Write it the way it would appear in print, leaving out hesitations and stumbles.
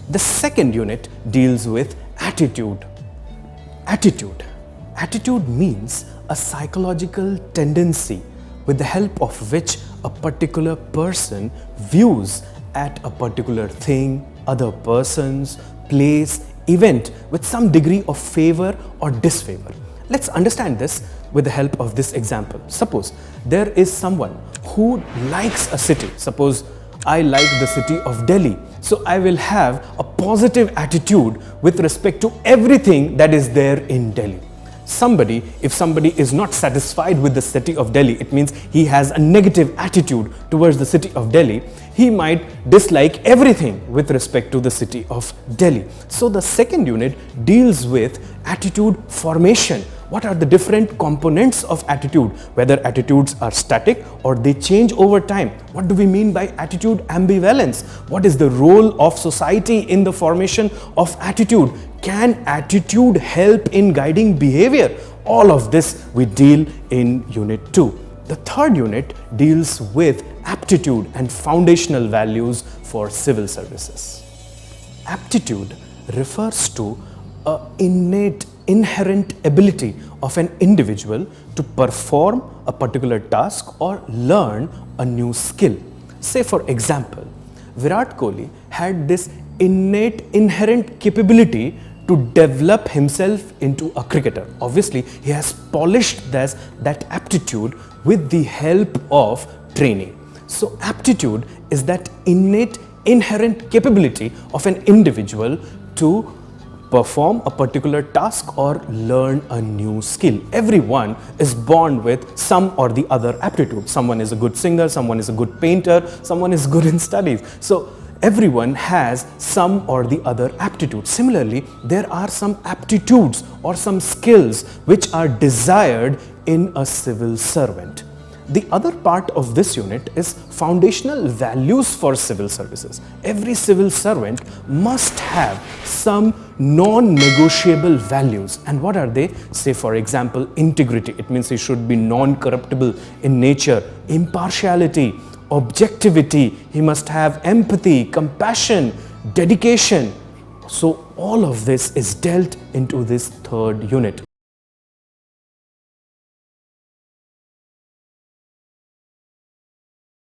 The second unit deals with attitude. Attitude means a psychological tendency with the help of which a particular person views at a particular thing, other persons, place, event with some degree of favor or disfavor. Let's understand this with the help of this example. Suppose there is someone who likes a city. Suppose I like the city of Delhi. So I will have a positive attitude with respect to everything that is there in Delhi. If somebody is not satisfied with the city of Delhi, it means he has a negative attitude towards the city of Delhi. He might dislike everything with respect to the city of Delhi. So the second unit deals with attitude formation. What are the different components of attitude? Whether attitudes are static or they change over time. What do we mean by attitude ambivalence? What is the role of society in the formation of attitude? Can attitude help in guiding behavior? All of this we deal in Unit 2. The third unit deals with aptitude and foundational values for civil services. Aptitude refers to an inherent ability of an individual to perform a particular task or learn a new skill. Say for example, Virat Kohli had this inherent capability to develop himself into a cricketer. Obviously, he has polished that aptitude with the help of training. So aptitude is that inherent capability of an individual to perform a particular task or learn a new skill. Everyone is born with some or the other aptitude. Someone is a good singer, someone is a good painter, someone is good in studies. So everyone has some or the other aptitude. Similarly, there are some aptitudes or some skills which are desired in a civil servant. The other part of this unit is foundational values for civil services. Every civil servant must have some non-negotiable values. And what are they? Say for example, integrity. It means he should be non-corruptible in nature. Impartiality, objectivity. He must have empathy, compassion, dedication. So all of this is dealt into this third unit.